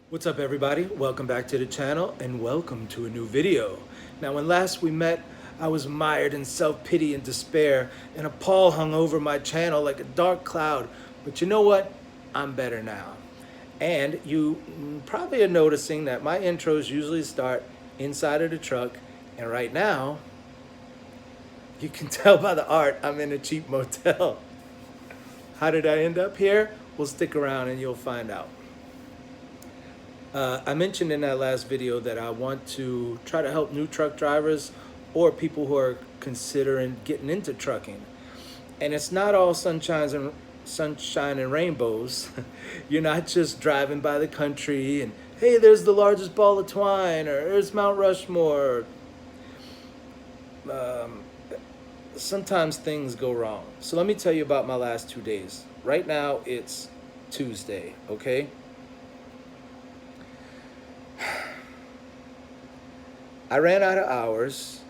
What's up everybody? Welcome back to the channel and welcome to a new video. Now when last we met, I was mired in self-pity and despair, and a pall hung over my channel like a dark cloud. But you know what? I'm better now. And you probably are noticing that my intros usually start inside of the truck, and right now, you can tell by the art I'm in a cheap motel. How did I end up here? Well, stick around and you'll find out. I mentioned in that last video that I want to try to help new truck drivers or people who are considering getting into trucking. And it's not all sunshine and rainbows. You're not just driving by the country and, hey, there's the largest ball of twine, or there's Mount Rushmore. Um, Sometimes things go wrong. So let me tell you about my last 2 days. Right now it's Tuesday, okay? I ran out of hours.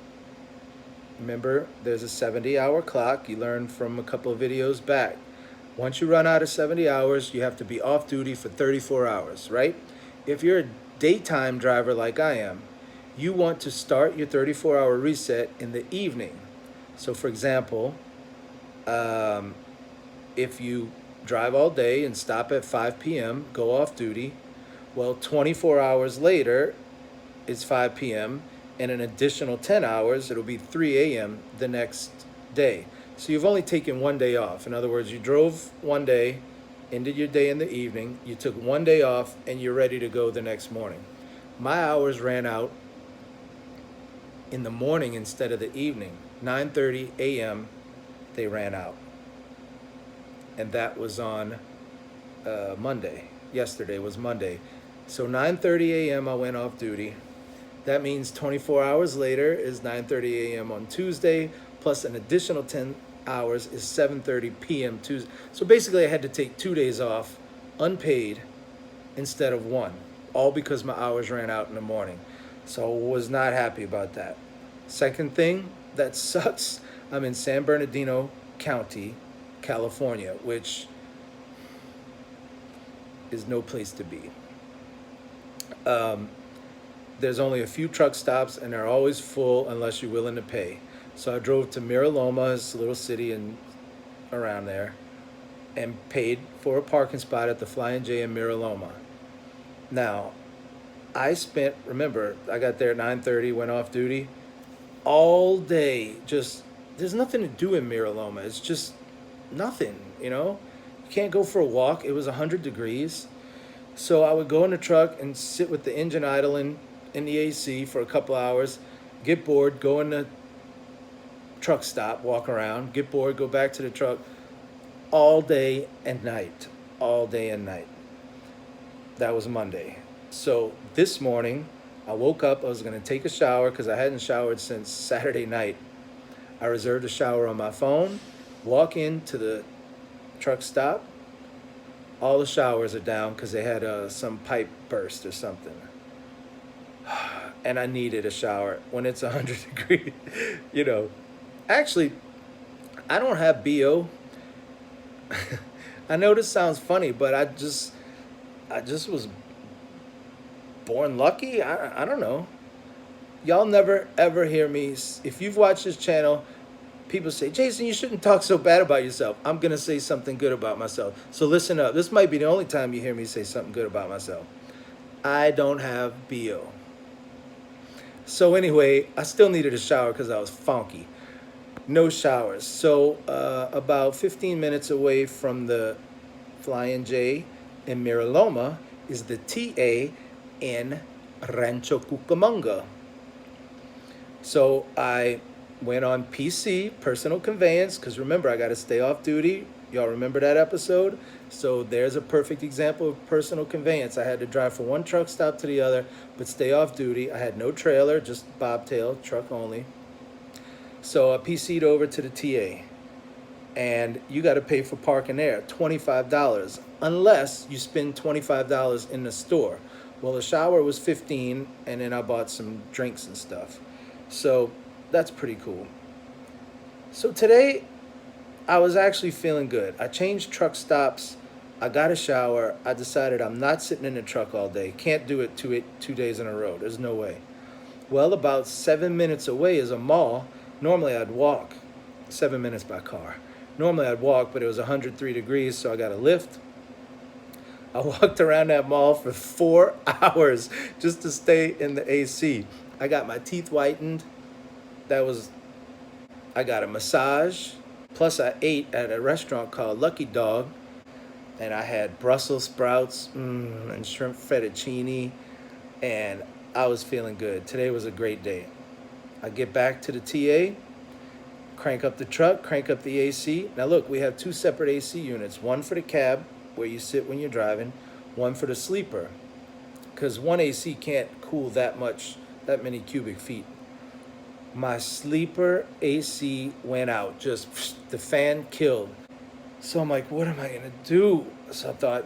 Remember, there's a 70-hour clock. You learned from a couple of videos back. Once you run out of 70 hours, you have to be off duty for 34 hours, right? If you're a daytime driver like I am, you want to start your 34-hour reset in the evening. So for example, if you drive all day and stop at 5 p.m., go off duty, well, 24 hours later, it's 5 p.m., and an additional 10 hours, it'll be 3 a.m. the next day. So you've only taken one day off. In other words, you drove one day, ended your day in the evening, you took one day off, and you're ready to go the next morning. My hours ran out in the morning instead of the evening. 9:30 a.m. they ran out. And that was on Monday. Yesterday was Monday. So 9:30 a.m. I went off duty. That means 24 hours later is 9:30 a.m. on Tuesday, plus an additional 10 hours is 7:30 p.m. Tuesday. So basically I had to take 2 days off, unpaid, instead of one, all because my hours ran out in the morning. So was not happy about that. Second thing that sucks, I'm in San Bernardino County, California, which is no place to be. There's only a few truck stops and they're always full unless you're willing to pay. So I drove to Mira Loma, it's a little city in around there, and paid for a parking spot at the Flying J in Mira Loma. Now, I spent, remember, I got there at 9:30, went off duty, all day, just, there's nothing to do in Mira Loma. It's just nothing, you know? You can't go for a walk. It was 100 degrees. So I would go in the truck and sit with the engine idling in the AC for a couple hours, get bored, go in the truck stop, walk around, get bored, go back to the truck, all day and night, all day and night. That was Monday. So this morning, I woke up, I was gonna take a shower because I hadn't showered since Saturday night. I reserved a shower on my phone, walk into the truck stop, all the showers are down because they had some pipe burst or something. And I needed a shower when it's 100 degrees, you know. Actually, I don't have BO. I know this sounds funny, but I just was born lucky. I don't know. Y'all never ever hear me. If you've watched this channel, people say, Jason, you shouldn't talk so bad about yourself. I'm going to say something good about myself. So listen up. This might be the only time you hear me say something good about myself. I don't have BO. So anyway, I still needed a shower because I was funky. No showers. So about 15 minutes away from the Flying J in Mira Loma is the TA in Rancho Cucamonga. So I went on PC, personal conveyance, because remember, I got to stay off duty. Y'all remember that episode? So there's a perfect example of personal conveyance. I had to drive from one truck stop to the other, but stay off duty. I had no trailer, just bobtail, truck only. So I PC'd over to the TA. And you got to pay for parking there, $25, unless you spend $25 in the store. Well, the shower was $15, and then I bought some drinks and stuff. So that's pretty cool. So today, I was actually feeling good. I changed truck stops I got a shower. I decided I'm not sitting in the truck all day. Can't do it 2 days in a row. There's no way. Well, about 7 minutes away is a mall. Normally I'd walk. 7 minutes by car. Normally I'd walk, but it was 103 degrees, so I got a lift. I walked around that mall for 4 hours just to stay in the AC. I got my teeth whitened. That was, I got a massage. Plus I ate at a restaurant called Lucky Dog, and I had Brussels sprouts and shrimp fettuccine, and I was feeling good. Today was a great day. I get back to the TA, crank up the truck, crank up the AC. Now look, we have two separate AC units, one for the cab, where you sit when you're driving, one for the sleeper, because one AC can't cool that many cubic feet. My sleeper AC went out, just the fan killed. So I'm like, what am I gonna do? So I thought,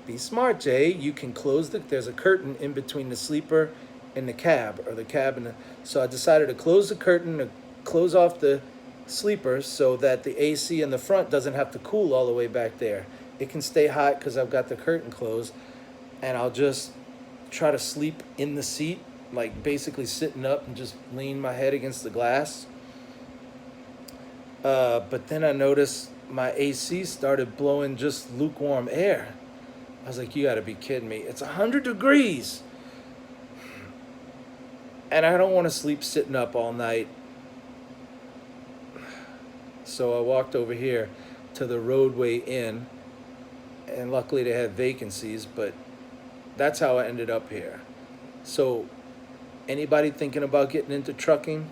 be smart, Jay. You can there's a curtain in between the sleeper and the cab, or the cab and the, so I decided to close the curtain, to close off the sleeper so that the AC in the front doesn't have to cool all the way back there. It can stay hot because I've got the curtain closed, and I'll just try to sleep in the seat, like basically sitting up and just lean my head against the glass. But then I noticed my AC started blowing just lukewarm air. I was like, you gotta be kidding me. It's 100 degrees. And I don't want to sleep sitting up all night. So I walked over here to the Roadway Inn, and luckily they had vacancies, but that's how I ended up here. So anybody thinking about getting into trucking,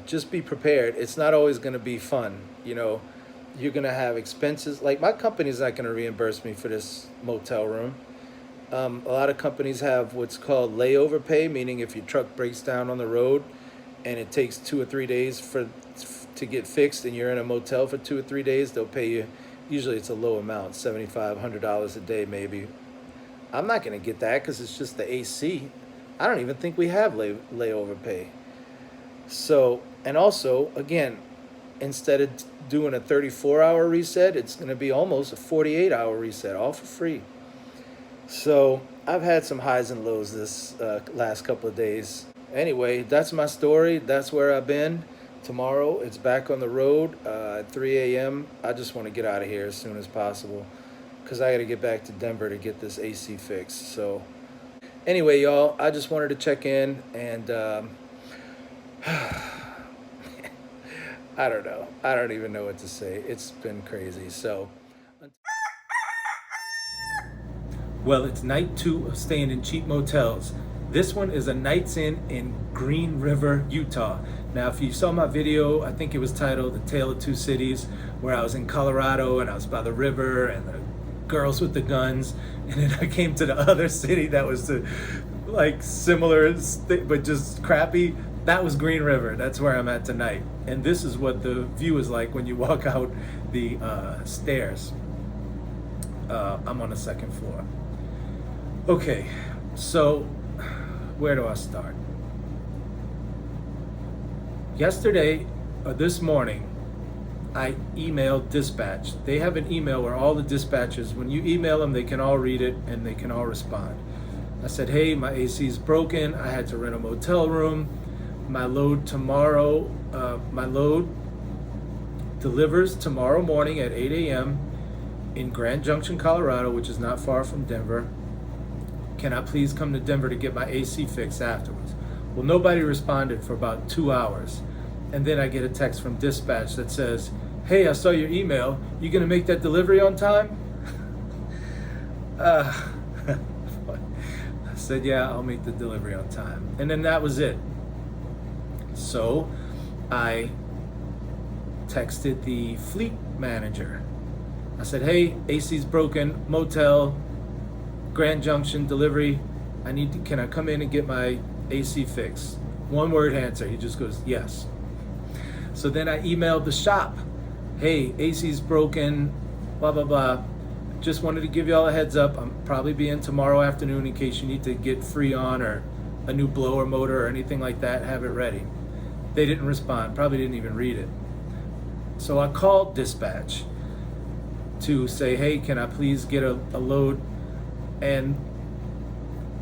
just be prepared. It's not always going to be fun. You know, you're going to have expenses. Like, my company's not going to reimburse me for this motel room. A lot of companies have what's called layover pay, meaning if your truck breaks down on the road and it takes 2 or 3 days to get fixed, and you're in a motel for 2 or 3 days, they'll pay you. Usually it's a low amount, $75, $100 a day maybe. I'm not going to get that because it's just the AC. I don't even think we have layover pay. So, and also, again, instead of doing a 34-hour reset, it's going to be almost a 48-hour reset, all for free. So I've had some highs and lows this last couple of days. Anyway, that's my story. That's where I've been. Tomorrow, it's back on the road at 3 a.m. I just want to get out of here as soon as possible because I got to get back to Denver to get this AC fixed. So anyway, y'all, I just wanted to check in, and I don't know. I don't even know what to say. It's been crazy. So, well, it's night 2 of staying in cheap motels. This one is a Nights in Green River, Utah. Now, if you saw my video, I think it was titled The Tale of Two Cities, where I was in Colorado and I was by the river and the girls with the guns. And then I came to the other city that was like similar, but just crappy. That was Green River. That's where I'm at tonight. And this is what the view is like when you walk out the stairs. I'm on the second floor. Okay, so where do I start? Yesterday, this morning, I emailed dispatch. They have an email where all the dispatchers, when you email them, they can all read it and they can all respond. I said, hey, my AC is broken. I had to rent a motel room. My load delivers tomorrow morning at 8 a.m. in Grand Junction, Colorado, which is not far from Denver. Can I please come to Denver to get my AC fixed afterwards? Well, nobody responded for about 2 hours. And then I get a text from dispatch that says, hey, I saw your email. You gonna make that delivery on time? I said, yeah, I'll make the delivery on time. And then that was it. So I texted the fleet manager. I said, hey, AC's broken, motel, Grand Junction, delivery. Can I come in and get my AC fixed? One word answer. He just goes, yes. So then I emailed the shop. Hey, AC's broken, blah, blah, blah. Just wanted to give y'all a heads up. I'm probably be in tomorrow afternoon in case you need to get Freon or a new blower motor or anything like that. Have it ready. They didn't respond. Probably didn't even read it. So I called dispatch. to say, hey, can I please get a load? And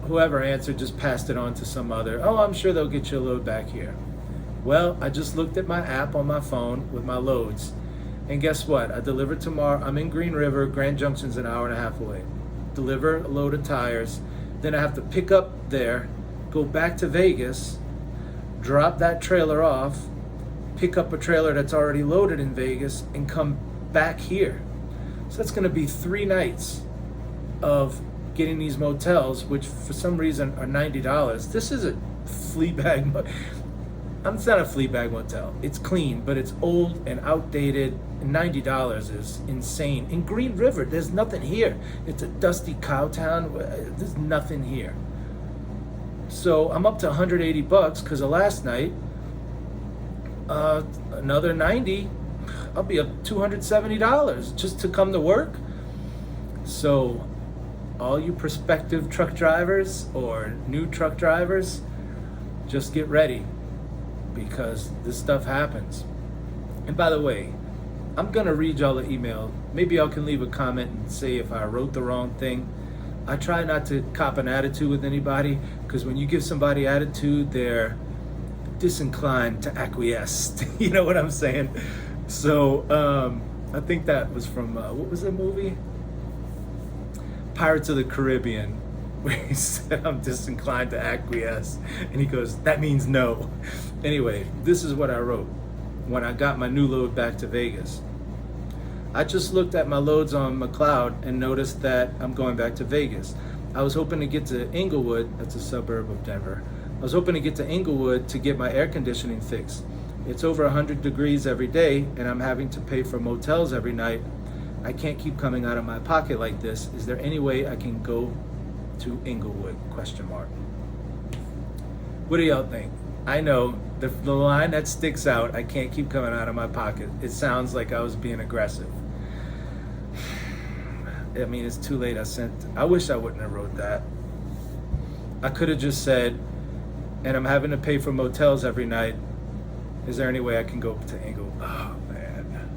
whoever answered just passed it on to some other, oh, I'm sure they'll get you a load back here. Well, I just looked at my app on my phone with my loads, and guess what? I delivered tomorrow. I'm in Green River. Grand Junction's an hour and a half away. Deliver a load of tires. Then I have to pick up there, go back to Vegas, drop that trailer off, pick up a trailer that's already loaded in Vegas, and come back here. So that's going to be 3 nights of getting these motels, which for some reason are $90. This is a flea bag. It's not a flea bag motel. It's clean, but it's old and outdated. And $90 is insane. In Green River, there's nothing here. It's a dusty cow town. There's nothing here. So I'm up to $180 because of last night. Another 90. I'll be up $270 just to come to work. So all you prospective truck drivers or new truck drivers, just get ready, because this stuff happens. And by the way, I'm gonna read y'all the email. Maybe y'all can leave a comment and say if I wrote the wrong thing. I try not to cop an attitude with anybody, because when you give somebody attitude, they're disinclined to acquiesce. You know what I'm saying? So I think that was from, what was the movie? Pirates of the Caribbean, where he said, I'm disinclined to acquiesce. And he goes, that means no. Anyway, this is what I wrote when I got my new load back to Vegas. I just looked at my loads on McLeod and noticed that I'm going back to Vegas. I was hoping to get to Inglewood, that's a suburb of Denver. I was hoping to get to Inglewood to get my air conditioning fixed. It's over 100 degrees every day, and I'm having to pay for motels every night. I can't keep coming out of my pocket like this. Is there any way I can go to Inglewood? ? What do y'all think? I know the line that sticks out, I can't keep coming out of my pocket. It sounds like I was being aggressive. I mean, it's too late. I wish I wouldn't have wrote that. I could have just said, and I'm having to pay for motels every night. Is there any way I can go to Inglewood? Oh, man.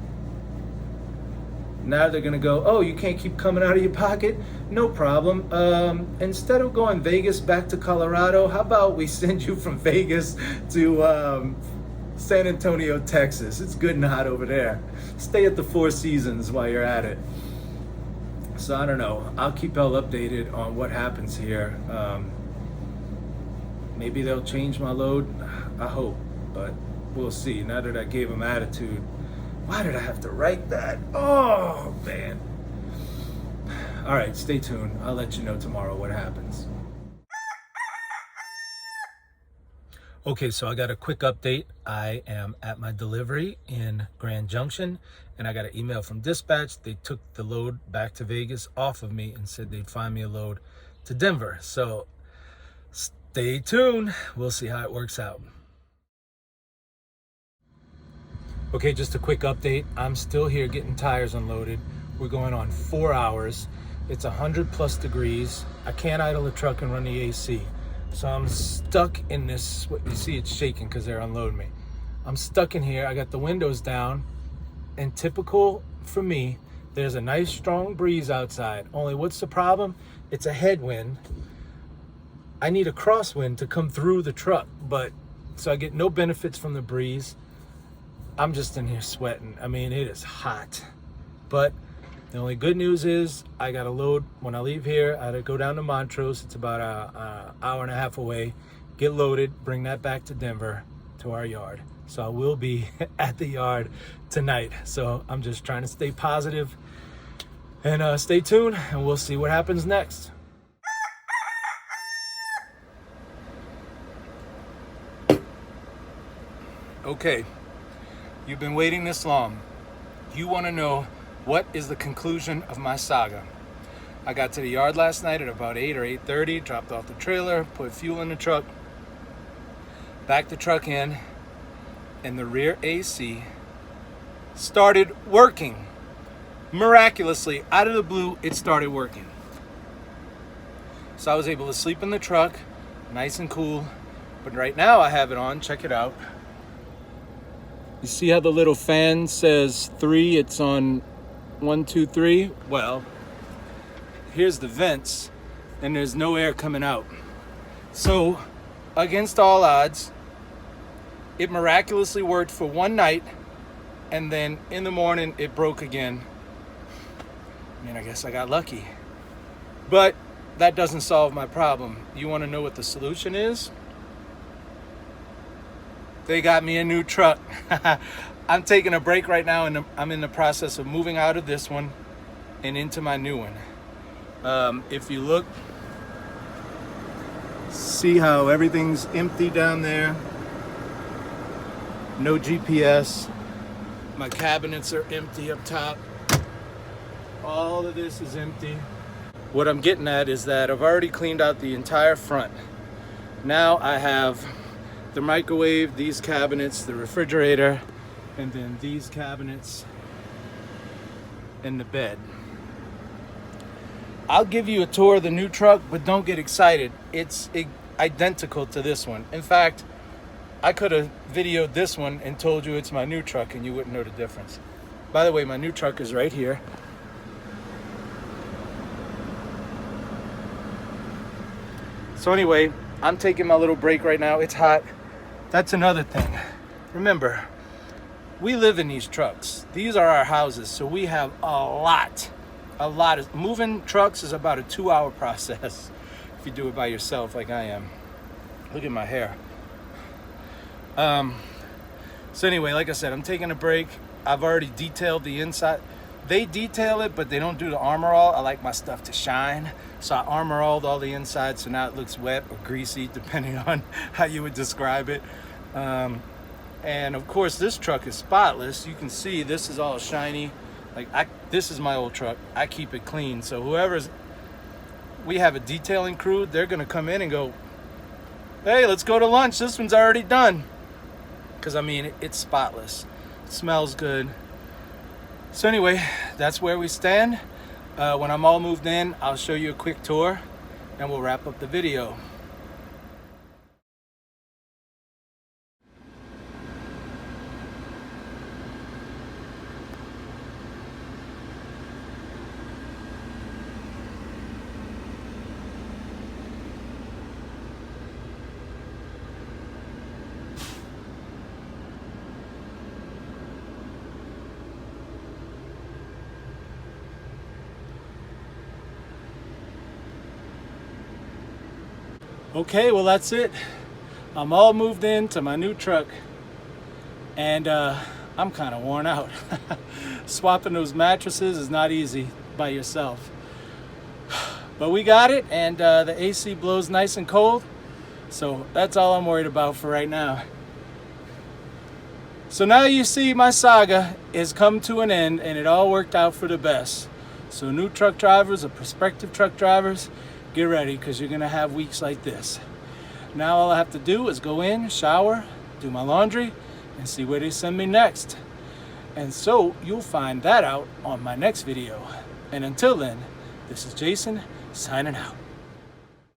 Now they're gonna go, oh, you can't keep coming out of your pocket? No problem. Instead of going Vegas back to Colorado, how about we send you from Vegas to San Antonio, Texas? It's good and hot over there. Stay at the Four Seasons while you're at it. So I don't know. I'll keep y'all updated on what happens here. Maybe they'll change my load. I hope, but we'll see. Now that I gave them attitude. Why did I have to write that? Oh, man. All right, stay tuned. I'll let you know tomorrow what happens. Okay, so I got a quick update. I am at my delivery in Grand Junction, and I got an email from dispatch. They took the load back to Vegas off of me and said they'd find me a load to Denver. So stay tuned. We'll see how it works out. Okay, just a quick update. I'm still here getting tires unloaded. We're going on 4 hours. It's 100+ degrees. I can't idle the truck and run the AC. So I'm stuck in this, what you see, it's shaking because they're unloading me. I'm stuck in here. I got the windows down, and typical for me, there's a nice strong breeze outside. Only what's the problem? It's a headwind. I need a crosswind to come through the truck, so I get no benefits from the breeze. I'm just in here sweating. I mean, it is hot. But the only good news is I got a load when I leave here. I had to go down to Montrose. It's about an hour and a half away. Get loaded, bring that back to Denver to our yard. So I will be at the yard tonight. So I'm just trying to stay positive and stay tuned, and we'll see what happens next. Okay. You've been waiting this long. You want to know what is the conclusion of my saga. I got to the yard last night at about 8 or 8:30, dropped off the trailer, put fuel in the truck, backed the truck in, and the rear AC started working. Miraculously, out of the blue, it started working. So I was able to sleep in the truck, nice and cool. But right now I have it on, check it out. You see how the little fan says 3, it's on 1, 2, 3. Well, here's the vents, and there's no air coming out. So, against all odds, it miraculously worked for one night, and then in the morning it broke again. I mean, I guess I got lucky. But that doesn't solve my problem. You want to know what the solution is? They got me a new truck. I'm taking a break right now, and I'm in the process of moving out of this one and into my new one. If you look, see how everything's empty down there. No GPS. My cabinets are empty up top. All of this is empty. What I'm getting at is that I've already cleaned out the entire front. Now I have the microwave, these cabinets, the refrigerator, and then these cabinets and the bed. I'll give you a tour of the new truck, but don't get excited. It's identical to this one. In fact, I could have videoed this one and told you it's my new truck and you wouldn't know the difference. By the way, my new truck is right here. So anyway, I'm taking my little break right now. It's hot. That's another thing. Remember, we live in these trucks. These are our houses, so we have a lot of moving trucks is about a 2-hour process if you do it by yourself like I am. Look at my hair. So anyway, like I said, I'm taking a break. I've already detailed the inside. They detail it, but they don't do the armor all. I like my stuff to shine, so I armor all the inside, so now it looks wet or greasy, depending on how you would describe it. And of course, this truck is spotless. You can see this is all shiny. This is my old truck. I keep it clean. So we have a detailing crew. They're gonna come in and go, "Hey, let's go to lunch. This one's already done." Because I mean, it's spotless. It smells good. So anyway, that's where we stand. When I'm all moved in, I'll show you a quick tour and we'll wrap up the video. Okay, well that's it. I'm all moved into my new truck and I'm kind of worn out. Swapping those mattresses is not easy by yourself. But we got it, and the AC blows nice and cold, so that's all I'm worried about for right now. So now you see my saga has come to an end and it all worked out for the best. So new truck drivers or prospective truck drivers, get ready, because you're gonna have weeks like this. Now all I have to do is go in, shower, do my laundry, and see where they send me next. And so you'll find that out on my next video. And until then, this is Jason signing out.